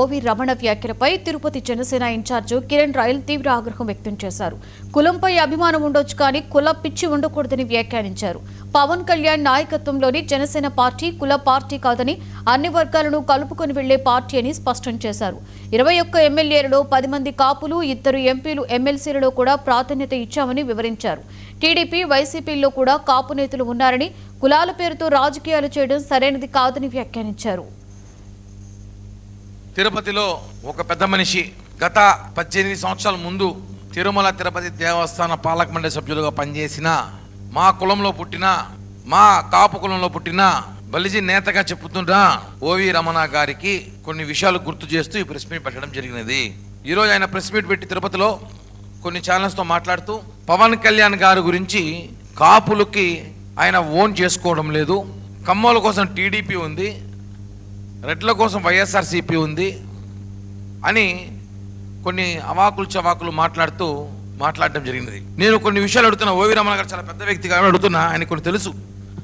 ఓవి రమణ వ్యాఖ్యలపై Tirupati Janasena incharge Kiran royal తీవ్ర ఆగ్రహం వ్యక్తం చేశారు. కులంపై అభిమానం ఉండొచ్చు కానీ కుల పిచ్చి ఉండకూడదని వ్యాఖ్యానించారు. పవన్ కళ్యాణ్ నాయకత్వంలోని జనసేన పార్టీ కుల పార్టీ కాదని అన్ని వర్గాలను కలుపుకొని వెళ్లే పార్టీ అని స్పష్టం చేశారు. 21 ఎమ్మెల్యేలలో 10 మంది కాపులు, 2 ఎంపీలు ఎమ్మెల్సీలలో కూడా ప్రాధాన్యత ఇచ్చామని వివరించారు. టీడీపీ, వైసీపీల్లో కూడా కాపు నేతలు ఉన్నారని, కులాల పేరుతో రాజకీయాలు చేయడం సరైనది కాదని వ్యాఖ్యానించారు. తిరుపతిలో ఒక పెద్ద మనిషి గత 18 సంవత్సరాల ముందు తిరుమల తిరుపతి దేవస్థాన పాలక మండలి సభ్యులుగా పనిచేసిన, మా కులంలో పుట్టిన, మా కాపు కులంలో పుట్టిన బలిజీ నేతగా చెప్పుతున్న ఓవి రమణ గారికి కొన్ని విషయాలు గుర్తు చేస్తూ ఈ ప్రెస్ మీట్ పెట్టడం జరిగినది. ఈరోజు ఆయన ప్రెస్ మీట్ పెట్టి తిరుపతిలో కొన్ని ఛానల్స్తో మాట్లాడుతూ పవన్ కళ్యాణ్ గారి గురించి కాపులకి ఆయన ఓన్ చేసుకోవడం లేదు, కమ్మోల కోసం టీడీపీ ఉంది, రెడ్ల కోసం వైఎస్ఆర్సీపీ ఉంది అని కొన్ని అవాకులు చవాకులు మాట్లాడటం జరిగినది. నేను కొన్ని విషయాలు అడుగుతున్నా. ఓవి రమణ గారు చాలా పెద్ద వ్యక్తి కాబట్టి అడుగుతున్నా. ఆయన కొన్ని తెలుసు.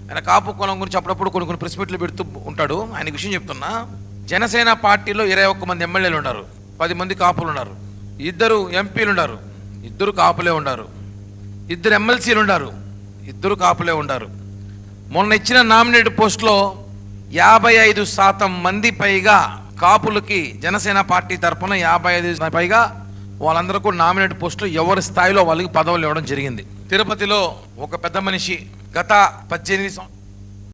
ఆయన కాపు కులం గురించి అప్పుడప్పుడు కొన్ని ప్రెస్ మీట్లు పెడుతూ ఉంటాడు. ఆయన విషయం చెప్తున్నా. జనసేన పార్టీలో 21 మంది ఎమ్మెల్యేలు ఉన్నారు, 10 మంది కాపులు ఉన్నారు, 2 ఎంపీలు ఉన్నారు, 2 కాపులే ఉన్నారు, 2 ఎమ్మెల్సీలు ఉన్నారు, 2 కాపులే ఉన్నారు. మొన్న ఇచ్చిన నామినేటెడ్ పోస్టులో 55% మంది పైగా కాపులకి జనసేన పార్టీ తరఫున 55 పైగా వాళ్ళందరికీ నామినేట్ పోస్టులు ఎవరి స్థాయిలో వాళ్ళకి పదవులు ఇవ్వడం జరిగింది. తిరుపతిలో ఒక పెద్ద మనిషి గత 18